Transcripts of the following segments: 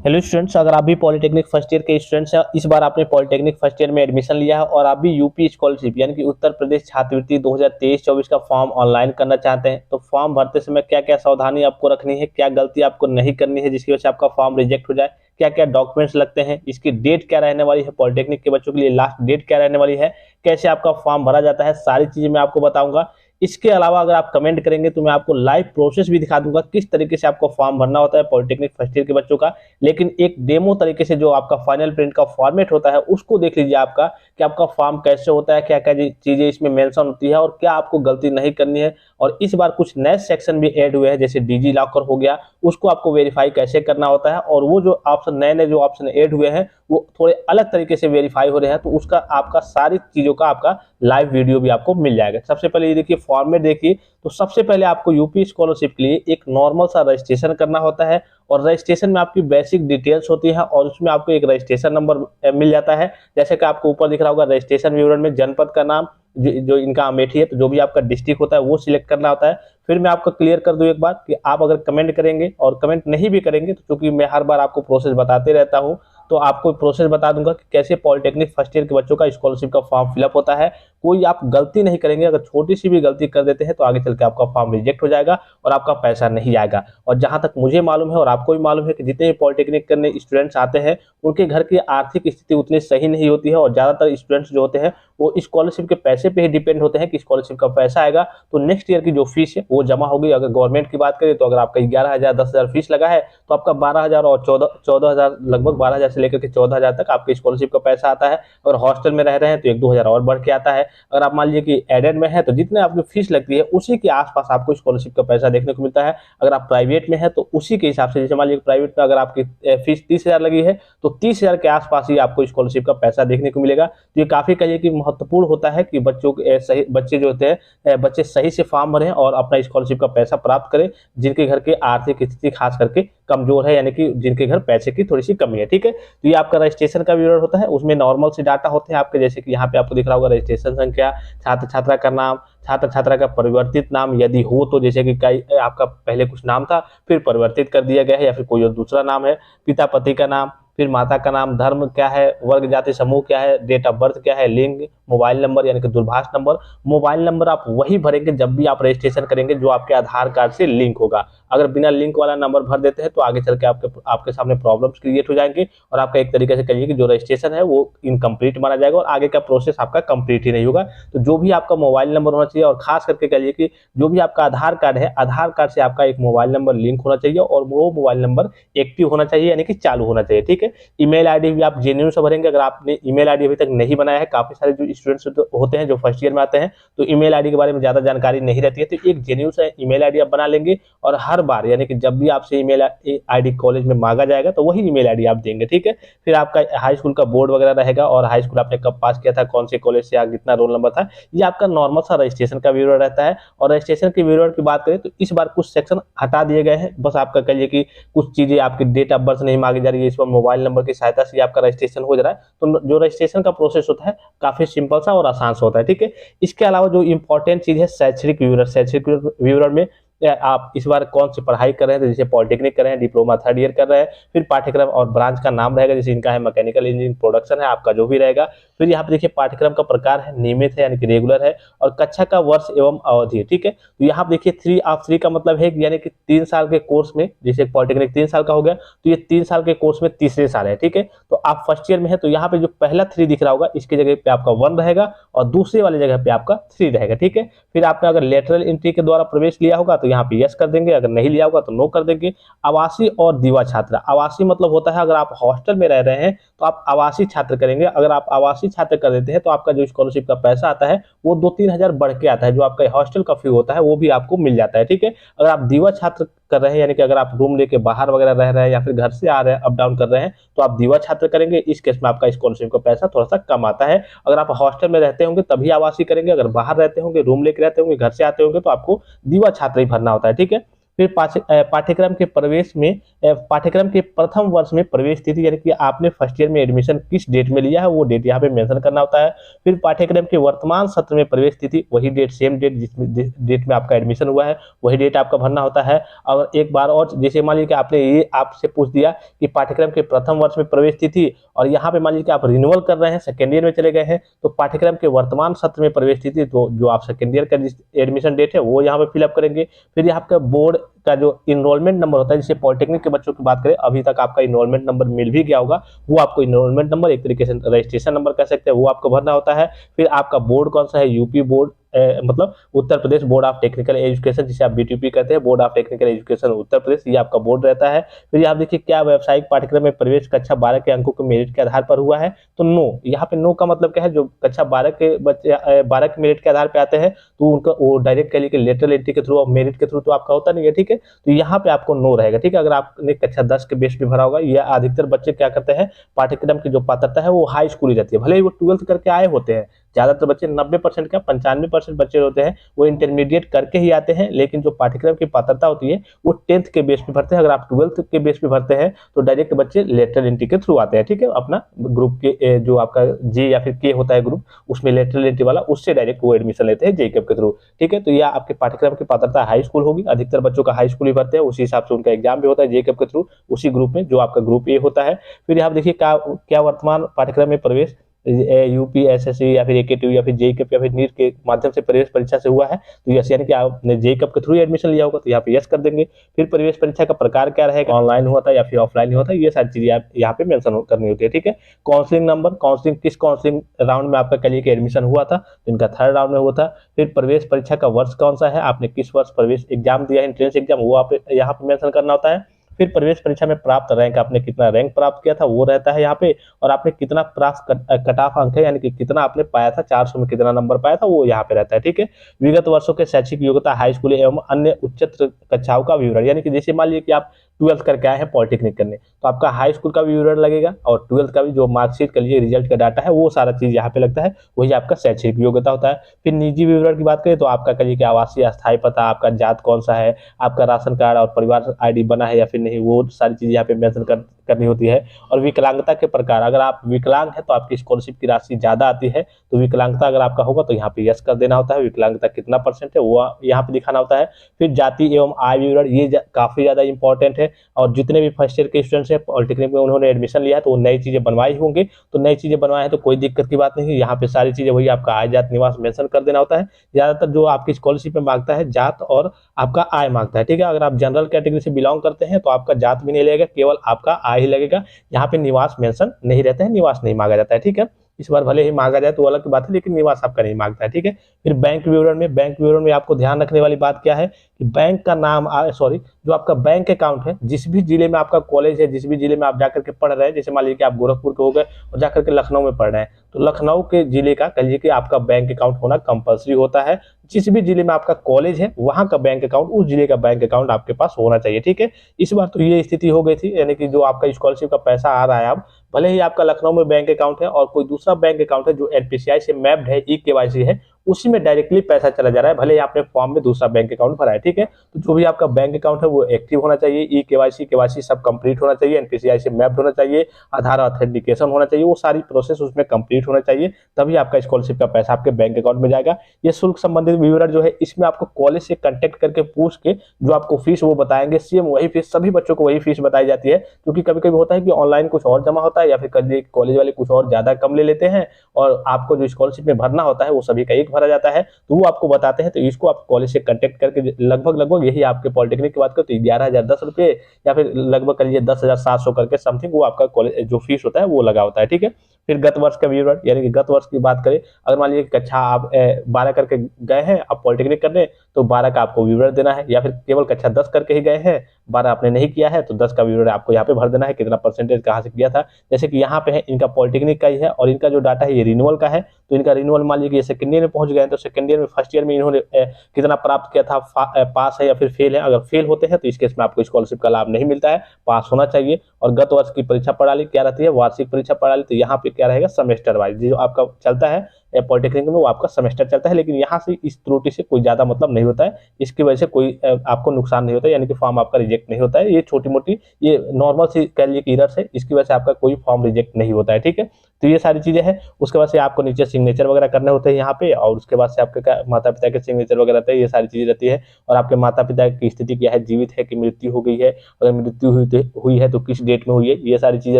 Hello students, अगर आप भी पॉलिटेक्निक फर्स्ट ईयर के स्टूडेंट्स हैं, इस बार आपने पॉलिटेक्निक फर्स्ट ईयर में एडमिशन लिया है और आप भी यूपी स्कॉलरशिप यानी कि उत्तर प्रदेश छात्रवृत्ति 2023-24 का फॉर्म ऑनलाइन करना चाहते हैं, तो फॉर्म भरते समय क्या क्या सावधानी आपको रखनी है, क्या गलती आपको नहीं करनी है जिसकी वजह से आपका फॉर्म रिजेक्ट हो जाए, क्या क्या डॉक्यूमेंट्स लगते हैं, इसकी डेट क्या रहने वाली है, पॉलिटेक्निक के बच्चों के लिए लास्ट डेट क्या रहने वाली है, कैसे आपका फॉर्म भरा जाता है, सारी चीजें मैं आपको बताऊंगा। इसके अलावा अगर आप कमेंट करेंगे तो मैं आपको लाइव प्रोसेस भी दिखा दूंगा किस तरीके से आपको फॉर्म भरना होता है पॉलिटेक्निक फर्स्ट ईयर के बच्चों का। लेकिन एक डेमो तरीके से जो आपका फाइनल प्रिंट का फॉर्मेट होता है उसको देख लीजिए आपका कि आपका फॉर्म कैसे होता है, क्या क्या चीजें इसमें मेंशन होती है और क्या आपको गलती नहीं करनी है। और इस बार कुछ नए सेक्शन भी ऐड हुए हैं, जैसे डिजी लॉकर हो गया, उसको आपको वेरीफाई कैसे करना होता है, और वो जो ऑप्शन नए नए जो ऑप्शन ऐड हुए हैं वो थोड़े अलग तरीके से वेरीफाई हो रहे हैं, तो उसका आपका सारी चीजों का आपका लाइव वीडियो भी आपको मिल जाएगा। सबसे पहले ये देखिए फॉर्मेट देखिए, तो सबसे पहले आपको यूपी स्कॉलरशिप के लिए एक नॉर्मल सा रजिस्ट्रेशन करना होता है, और रजिस्ट्रेशन में आपकी बेसिक डिटेल्स होती है और उसमें आपको एक रजिस्ट्रेशन नंबर मिल जाता है। जैसे कि आपको ऊपर दिख रहा होगा रजिस्ट्रेशन विवरण में जनपद का नाम, जो इनका अमेठी है, तो जो भी आपका डिस्ट्रिक्ट होता है वो सिलेक्ट करना होता है। फिर मैं आपको क्लियर कर दूं एक बात कि आप अगर कमेंट करेंगे और कमेंट नहीं भी करेंगे, तो चूंकि मैं हर बार आपको प्रोसेस बताते रहता हूं, तो आपको प्रोसेस बता दूंगा कि कैसे पॉलिटेक्निक फर्स्ट ईयर के बच्चों का स्कॉलरशिप का फॉर्म फिलअप होता है। कोई आप गलती नहीं करेंगे, अगर छोटी सी भी गलती कर देते हैं तो आगे चल के आपका फॉर्म रिजेक्ट हो जाएगा और आपका पैसा नहीं आएगा। और जहां तक मुझे मालूम है और आपको भी मालूम है कि जितने भी पॉलिटेक्निक करने स्टूडेंट्स आते हैं उनके घर की आर्थिक स्थिति उतनी सही नहीं होती है, और ज्यादातर स्टूडेंट्स जो होते हैं वो स्कॉलरशिप के पैसे पे ही डिपेंड होते हैं कि स्कॉलरशिप का पैसा आएगा तो नेक्स्ट ईयर की जो फीस है वो जमा होगी। अगर गवर्नमेंट की बात करें तो अगर आपका 11,000 10,000 फीस लगा है तो आपका 12,000 और 14,000, लगभग 12,000 से लेकर के 14,000 तक आपके स्कॉलरशिप का पैसा आता है। और हॉस्टल में रह रहे हैं तो 1-2 हज़ार और बढ़ के आता है। अगर आप मान लीजिए कि एडेड में है तो जितने आपकी फीस लगती है उसी के आसपास आपको स्कॉलरशिप का पैसा देखने को मिलता है। अगर आप प्राइवेट में है तो उसी के हिसाब से, जैसे मान लीजिए प्राइवेट में अगर आपकी फीस 30,000 लगी है तो 30,000 के आसपास ही आपको स्कॉलरशिप का पैसा देखने को मिलेगा। तो ये काफी कहिए कि महत्वपूर्ण होता है कि बच्चों के सही बच्चे जो होते हैं बच्चे सही से फॉर्म भरें और अपना स्कॉलरशिप का पैसा प्राप्त करें, जिनके घर की आर्थिक स्थिति खास करके कमजोर है, यानी कि जिनके घर पैसे की थोड़ी सी कमी है। ठीक है, तो ये आपका रजिस्ट्रेशन का विवरण होता है, उसमें नॉर्मल से डाटा होते हैं आपके, जैसे कि यहाँ पे आपको दिख रहा होगा रजिस्ट्रेशन संख्या, छात्र छात्रा का नाम, छात्र छात्रा का परिवर्तित नाम यदि हो तो, जैसे कि कई आपका पहले कुछ नाम था फिर परिवर्तित कर दिया गया है या फिर कोई और दूसरा नाम है, पिता पति का नाम, फिर माता का नाम, धर्म क्या है, वर्ग जाति समूह क्या है, डेट ऑफ बर्थ क्या है, लिंग, मोबाइल नंबर यानी कि दूरभाष नंबर। मोबाइल नंबर आप वही भरेंगे जब भी आप रजिस्ट्रेशन करेंगे जो आपके आधार कार्ड से लिंक होगा। अगर बिना लिंक वाला नंबर भर देते हैं तो आगे चल के आपके सामने प्रॉब्लम्स क्रिएट हो जाएंगे और आपका एक तरीके से कहिए कि जो रजिस्ट्रेशन है वो इनकम्प्लीट माना जाएगा और आगे का प्रोसेस आपका कंप्लीट ही नहीं होगा। तो जो भी आपका मोबाइल नंबर होना चाहिए, और खास करके कहिए कि जो भी आपका आधार कार्ड है, आधार कार्ड से आपका एक मोबाइल नंबर लिंक होना चाहिए और वो मोबाइल नंबर एक्टिव होना चाहिए, यानी कि चालू होना चाहिए। ठीक है, ईमेल आईडी भी आप जेन्युइन से भरेंगे। अगर आपने ईमेल आईडी अभी तक नहीं बनाया है, काफी सारे जो स्टूडेंट्स होते हैं जो फर्स्ट ईयर में आते हैं तो ईमेल आईडी के बारे में ज्यादा जानकारी नहीं रहती है, तो एक जेन्युइन सा ईमेल आईडी आप बना लेंगे और हर बार यानी कि जब भी आपसे ईमेल आईडी कॉलेज में मांगा जाएगा तो वही ईमेल आईडी आप देंगे। ठीक है, फिर आपका हाई स्कूल का बोर्ड वगैरह रहेगा और हाई स्कूल आपने कब पास किया था, कौन से कॉलेज से, कितना रोल नंबर था, ये आपका नॉर्मल सा रजिस्ट्रेशन का विवरण रहता है। और रजिस्ट्रेशन के विवरण की बात करें तो इस बार कुछ सेक्शन हटा दिए गए हैं, बस आपका कहिए कि कुछ चीजें आपकी डेट ऑफ बर्थ नहीं मांगी जा रही है, इस पर मोबाइल नंबर की सहायता से आपका रजिस्ट्रेशन हो जा रहा है। तो जो रजिस्ट्रेशन का प्रोसेस होता है काफी सिंपल सा और आसान सा होता है। ठीक है, इसके अलावा जो इंपॉर्टेंट चीज है शैक्षणिक विवरण, शैक्षणिक विवरण में आप इस बार कौन सी पढ़ाई कर रहे हैं, तो जैसे पॉलिटेक्निक कर रहे हैं, डिप्लोमा थर्ड ईयर कर रहे हैं, फिर पाठ्यक्रम और ब्रांच का नाम रहेगा, जैसे इनका है मैकेनिकल इंजीनियरिंग प्रोडक्शन है, आपका जो भी रहेगा। फिर यहाँ पे देखिए पाठ्यक्रम का प्रकार है, नियमित है यानी कि रेगुलर है, और कक्षा का वर्ष एवं अवधि। ठीक है, तो यहाँ पे देखिए 3 का मतलब है यानी कि 3 साल के कोर्स में, जैसे पॉलिटेक्निक 3 साल का हो गया तो ये 3 साल के कोर्स में तीसरे साल है। ठीक है, तो आप फर्स्ट ईयर में है तो यहाँ पे जो पहला 3 दिख रहा होगा इसकी जगह पे आपका 1 रहेगा और दूसरे वाली जगह पे आपका 3 रहेगा। ठीक है, फिर आपने अगर लेटरल एंट्री के द्वारा प्रवेश लिया होगा तो यहाँ पे यस कर देंगे, अगर नहीं लिया होगा तो नो कर देंगे। आवासीय और दिवा छात्र, आवासीय मतलब होता है अगर आप हॉस्टल में रह रहे हैं तो आप आवासीय छात्र करेंगे। अगर आप आवासीय छात्र कर देते हैं तो आपका जो स्कॉलरशिप का पैसा आता है वो 2-3 हजार बढ़ के आता है, जो आपका हॉस्टल का फी होता है वो भी आपको मिल जाता है। ठीक है, अगर आप दिवा छात्र कर रहे हैं यानी कि अगर आप रूम लेके बाहर वगैरह रह रहे हैं या फिर घर से आ रहे हैं, अप डाउन कर रहे हैं, तो आप दिवा छात्र करेंगे। इस केस में आपका स्कॉलरशिप का पैसा थोड़ा सा कम आता है। अगर आप हॉस्टल में रहते होंगे तभी आवासीय करेंगे, अगर बाहर रहते होंगे, रूम लेके रहते होंगे, घर से आते होंगे तो आपको दिवा छात्र ही भरना होता है। ठीक है, फिर पाठ्यक्रम के प्रवेश में पाठ्यक्रम के प्रथम वर्ष में प्रवेश तिथि, यानी कि आपने फर्स्ट ईयर में एडमिशन किस डेट में लिया है वो डेट यहाँ पे मेंशन करना होता है। फिर पाठ्यक्रम के वर्तमान सत्र में प्रवेश तिथि, वही डेट, सेम डेट जिस डेट में आपका एडमिशन हुआ है वही डेट आपका भरना होता है। और एक बार और, जैसे मान लीजिए कि आपने ये आपसे पूछ दिया कि पाठ्यक्रम के प्रथम वर्ष में प्रवेश तिथि, और यहाँ पे मान लीजिए कि आप रिन्यूअल कर रहे हैं, सेकेंड ईयर में चले गए हैं, तो पाठ्यक्रम के वर्तमान सत्र में प्रवेश तिथि, तो जो आप सेकेंड ईयर का एडमिशन डेट है वो यहाँ पे फिलअप करेंगे। फिर यहाँ आपका बोर्ड का जो इनरोलमेंट नंबर होता है, जैसे पॉलिटेक्निक के बच्चों की बात करें, अभी तक आपका इनरोलमेंट नंबर मिल भी गया होगा, वो आपको इनरोलमेंट नंबर, एक तरीके से रजिस्ट्रेशन नंबर कह सकते हैं, वो आपको भरना होता है। फिर आपका बोर्ड कौन सा है, यूपी बोर्ड, मतलब Uttar Pradesh board of technical education, जिसे आप बीटीपी कहते हैं, board of technical education Uttar Pradesh, ये आपका बोर्ड रहता है। फिर आप देखिए क्या व्यावसायिक पाठ्यक्रम में प्रवेश कक्षा 12 के अंकों के मेरिट के आधार पर हुआ है, तो नो। यहाँ पे नो का मतलब क्या है, जो कक्षा 12 के बच्चे 12 के मेरिट के आधार पर आते हैं तो उनका वो डायरेक्ट कह लीजिए लेटरल एंट्री के थ्रू और मेरिट के थ्रू तो आपका होता नहीं है, ठीक है। तो यहाँ पे आपको नो रहेगा, ठीक है। अगर आपने कक्षा 10 के बेस पे भरा होगा, या अधिकतर बच्चे क्या करते हैं, पाठ्यक्रम की जो पात्रता है वो हाई स्कूल ही रहती है, भले ही वो 12th करके आए होते हैं। ज्यादातर बच्चे 90% क्या 95% बच्चे होते हैं वो इंटरमीडिएट करके ही आते हैं, लेकिन जो पाठ्यक्रम की पात्रता होती है वो 10th के बेस पे भरते हैं। अगर आप 12th के बेस पे भरते हैं तो डायरेक्ट बच्चे लेटरल एंट्री के थ्रू आते हैं, ठीक है। अपना ग्रुप के जो आपका जे या फिर के होता है ग्रुप, उसमें लेटरल एंट्री वाला, उससे डायरेक्ट वो एडमिशन लेते हैं जेईई के थ्रू, ठीक है। तो यह आपके पाठ्यक्रम की पात्रता हाई स्कूल होगी, अधिकतर बच्चों का हाई स्कूल ही भरते हैं, उसी हिसाब से उनका एग्जाम भी होता है जेईई के थ्रू, उसी ग्रुप में जो आपका ग्रुप ए होता है। फिर यहाँ देखिए क्या वर्तमान पाठ्यक्रम में प्रवेश यूपीएसएससी या फिर एकेटीयू या फिर जेईई या फिर नीट के माध्यम से प्रवेश परीक्षा से हुआ है, तो यस, यानी कि आपने जेईई के थ्रू एडमिशन लिया होगा तो यहाँ पे यस कर देंगे। फिर प्रवेश परीक्षा का प्रकार क्या रहेगा, ऑनलाइन हुआ था या फिर ऑफलाइन हुआ था, ये सारी चीजें आप यहाँ पे मेंशन करनी होती है, ठीक है। काउंसलिंग नंबर, काउंसलिंग किस काउंसलिंग राउंड में आपका कल एडमिशन हुआ था, तो इनका थर्ड राउंड में हुआ था। फिर प्रवेश परीक्षा का वर्ष कौन सा है, आपने किस वर्ष प्रवेश एग्जाम दिया है, एंट्रेंस एग्जाम, वो आप यहाँ पे मेंशन करना होता है। फिर प्रवेश परीक्षा में प्राप्त रैंक, आपने कितना रैंक प्राप्त किया था वो रहता है यहाँ पे, और आपने कितना प्राप्त कट ऑफ अंक है, यानी कि कितना आपने पाया था, 400 में कितना नंबर पाया था वो यहाँ पे रहता है, ठीक है। विगत वर्षों के शैक्षिक योग्यता, हाई स्कूल एवं अन्य उच्चतर कक्षाओं का विवरण, यानी कि जैसे मान लीजिए कि आप 12th करके आए हैं पॉलिटेक्निक करने, तो आपका हाई स्कूल का भी विवरण लगेगा और 12th का भी जो मार्कशीट का लिए रिजल्ट का डाटा है वो सारा चीज यहाँ पे लगता है, वही आपका शैक्षिक योग्यता होता है। फिर निजी विवरण की बात करें तो आपका कहिए कि आवासीय अस्थायी पता, आपका जात कौन सा है, आपका राशन कार्ड और परिवार आईडी बना है या फिर नहीं, वो सारी चीज यहाँ पे मेंशन करनी होती है। और विकलांगता के प्रकार, अगर आप विकलांग है तो आपकी स्कॉलरशिप की राशि ज्यादा आती है, तो विकलांगता अगर आपका होगा तो यहाँ पे यस कर देना होता है, विकलांगता कितना परसेंट है वो यहाँ पे दिखाना होता है। फिर जाति एवं आय विवरण, ये काफी ज्यादा इंपॉर्टेंट है, और जितने भी फर्स्ट ईयर के स्टूडेंट्स हैं पॉलिटेक्निक में उन्होंने एडमिशन लिया है तो वो नई चीजें बनवाई होंगी, तो नई चीजें बनवाए हैं तो कोई दिक्कत की बात नहीं है, यहाँ पे सारी चीजें वही आपका आय जात निवास मेंशन कर देना होता है। ज्यादातर जो आपकी स्कॉलरशिप में मांगता है जात और आपका आय मांगता है, ठीक है। अगर आप जनरल कैटेगरी से बिलोंग करते हैं तो आपका जात भी नहीं लगेगा, केवल आपका आय ही लगेगा, यहाँ पे निवास मेंशन नहीं रहता है, निवास नहीं मांगा जाता है, ठीक है। इस बार भले ही मांगा जाए तो अलग की बात है, लेकिन निवास आपका नहीं मांगता है, ठीक है। फिर बैंक विवरण में आपको ध्यान रखने वाली बात क्या है कि बैंक का नाम, सॉरी, जो आपका बैंक अकाउंट है, जिस भी जिले में आपका कॉलेज है, जिस भी जिले में आप जाकर के पढ़ रहे हैं, जैसे मान लीजिए कि आप गोरखपुर के हो गए और जाकर के लखनऊ में पढ़ रहे हैं, तो लखनऊ के जिले का कहिए कि आपका बैंक अकाउंट होना कंपलसरी होता है। जिस भी जिले में आपका कॉलेज है वहां का बैंक अकाउंट, उस जिले का बैंक अकाउंट आपके पास होना चाहिए, ठीक है। इस बार तो ये स्थिति हो गई थी, यानी कि जो आपका स्कॉलरशिप का पैसा आ रहा है, अब भले ही आपका लखनऊ में बैंक अकाउंट है और कोई दूसरा बैंक अकाउंट है जो एनपीसीआई से मैप्ड है, ई केवाईसी है, उसी में डायरेक्टली पैसा चला जा रहा है, भले ही आपने फॉर्म में दूसरा बैंक अकाउंट भरा है, ठीक है। तो जो भी आपका बैंक अकाउंट है वो एक्टिव होना चाहिए, ई केवाईसी सब कंप्लीट होना चाहिए, एनपीसीआई से मैप्ड होना चाहिए, आधार ऑथेंटिकेशन होना चाहिए, वो सारी प्रोसेस उसमें कंप्लीट होना चाहिए, तभी आपका स्कॉलरशिप का पैसा आपके बैंक अकाउंट में जाएगा। ये शुल्क संबंधित विवरण जो है इसमें आपको कॉलेज से कांटेक्ट करके पूछ के जो आपको फीस वो बताएंगे, सेम वही फीस, सभी बच्चों को वही फीस बताई जाती है, क्योंकि कभी कभी होता है कि ऑनलाइन कुछ और जमा होता है या फिर कॉलेज वाले कुछ और ज्यादा कम ले लेते हैं, और आपको जो स्कॉलरशिप में भरना होता है वो सभी का एक भरा जाता है, तो वो आपको बताते हैं। तो इसको आप कॉलेज से कांटेक्ट करके लगभग यही आपके पॉलिटेक्निक की बात करें तो 11,010 रुपये या फिर लगभग करिए 10,700 करके समथिंग वो आपका कॉलेज जो फीस होता है वो लगा होता है, ठीक है। फिर गत वर्ष का विवरण, यानी कि गत वर्ष की बात करें, अगर मान लीजिए कक्षा आप 12 करके गए हैं आप पॉलिटेक्निक करने, तो 12 का आपको विवरण देना है, या फिर केवल कक्षा 10 करके ही गए हैं, 12 आपने नहीं किया है तो 10 का विवरण आपको यहाँ पे भर देना है, कितना परसेंटेज कहाँ से किया था। जैसे कि यहाँ पे है इनका पॉलिटेक्निक का ही है और इनका जो डाटा है ये रिन्यूअल का है, तो इनका रिन्यूअल मान लीजिए सेकंड ईयर में पहुंच गए तो सेकंड ईयर में फर्स्ट ईयर में इन्होंने कितना प्राप्त किया था, पास है या फिर फेल है। अगर फेल होते हैं तो इस केस में आपको स्कॉलरशिप का लाभ नहीं मिलता है, पास होना चाहिए। और गत वर्ष की परीक्षा प्रणाली क्या रहती है, वार्षिक परीक्षा प्रणाली, तो यहाँ पे क्या रहेगा सेमेस्टर वाइज जो आपका चलता है, पॉलिटेक्निक में वो आपका सेमेस्टर चलता है, लेकिन यहाँ से इस त्रुटि से कोई ज़्यादा मतलब नहीं होता है, इसकी वजह से कोई आपको नुकसान नहीं होता है, यानी कि फॉर्म आपका रिजेक्ट नहीं होता है। ये छोटी मोटी ये नॉर्मल सी कह लीजिए एरर्स है, इसकी वजह से आपका कोई फॉर्म रिजेक्ट नहीं होता है, ठीक है। तो ये सारी चीज़ें हैं। उसके बाद से आपको नीचे सिग्नेचर वगैरह करने होते हैं यहाँ पे, और उसके बाद से आपके माता पिता के सिग्नेचर वगैरह रहते हैं, ये सारी चीज़ें रहती है। और आपके माता पिता की स्थिति क्या है, जीवित है कि मृत्यु हो गई है, अगर मृत्यु हुई है तो किस डेट में हुई है, ये सारी चीज़ें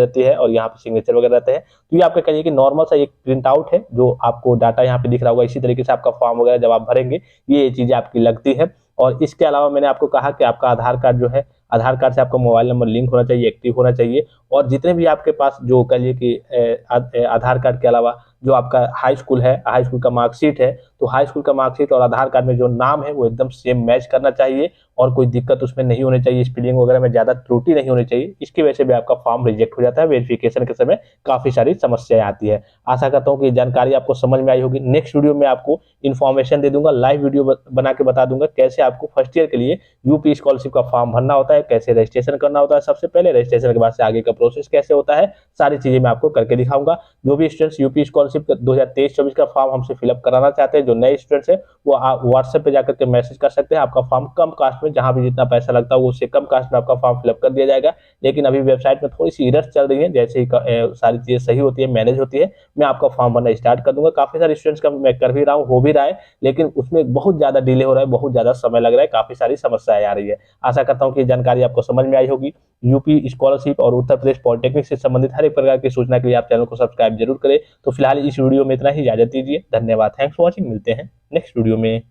रहती है, और यहाँ पे सिग्नेचर वगैरह रहते हैं। तो ये आपका कहिए कि नॉर्मल सा एक प्रिंट आउट है, जो आपको डाटा यहाँ पे दिख रहा होगा। इसी तरीके से आपका फॉर्म वगैरह जब आप भरेंगे ये चीज़ें आपकी लगती है। और इसके अलावा मैंने आपको कहा कि आपका आधार कार्ड जो है, आधार कार्ड से आपका मोबाइल नंबर लिंक होना चाहिए, एक्टिव होना चाहिए। और जितने भी आपके पास जो कहिए कि आधार कार्ड के अलावा जो आपका हाई स्कूल है, हाई स्कूल का मार्कशीट है, तो हाई स्कूल का मार्कशीट और आधार कार्ड में जो नाम है वो एकदम सेम मैच करना चाहिए, और कोई दिक्कत उसमें नहीं होनी चाहिए, स्पेलिंग वगैरह में ज़्यादा त्रुटि नहीं होनी चाहिए। इसकी वजह से भी आपका फॉर्म रिजेक्ट हो जाता है, वेरिफिकेशन के समय काफ़ी सारी समस्याएं आती है। आशा करता हूँ कि जानकारी आपको समझ में आई होगी। नेक्स्ट वीडियो में आपको इन्फॉर्मेशन दे दूंगा, लाइव वीडियो बना के बता दूंगा कैसे आपको फर्स्ट ईयर के लिए यूपी स्कॉलरशिप का फॉर्म भरना होता है, कैसे रजिस्ट्रेशन करना होता है, सबसे पहले रजिस्ट्रेशन के बाद से आगे का प्रोसेस कैसे होता है, सारी चीजें मैं आपको करके दिखाऊंगा। जो भी स्टूडेंट्स यूपी स्कॉलरशिप 2023-24 का फॉर्म हमसे फिलअप कराना चाहते हैं, जो नए स्टूडेंट्स हैं, वो आप व्हाट्सएप पे जाकर के मैसेज कर सकते हैं। आपका फॉर्म कम कास्ट में, जहां भी जितना पैसा लगता है उससे कम कास्ट में आपका फॉर्म फिलअप कर दिया जाएगा। लेकिन अभी वेबसाइट में थोड़ी सी एरर्स चल रही है, जैसे ही सारी चीजें सही होती है, मैनेज होती है, मैं आपका फॉर्म भरना स्टार्ट कर दूंगा। काफी सारे स्टूडेंट्स का मैं कर भी रहा हूँ, हो भी रहा है, लेकिन उसमें बहुत ज्यादा डिले हो रहा है, बहुत ज्यादा समय लग रहा है, काफी सारी समस्याएं आ रही है। आशा करता हूँ कि जानकारी आपको समझ में आई होगी। यूपी स्कॉलरशिप और उत्तर प्रदेश पॉलिटेक्निक से संबंधित हर एक प्रकार की सूचना के लिए आप चैनल को सब्सक्राइब जरूर करें। तो फिलहाल इस वीडियो में इतना ही, इजाजत दीजिए, धन्यवाद, थैंक्स फॉर वॉचिंग, मिलते हैं नेक्स्ट वीडियो में।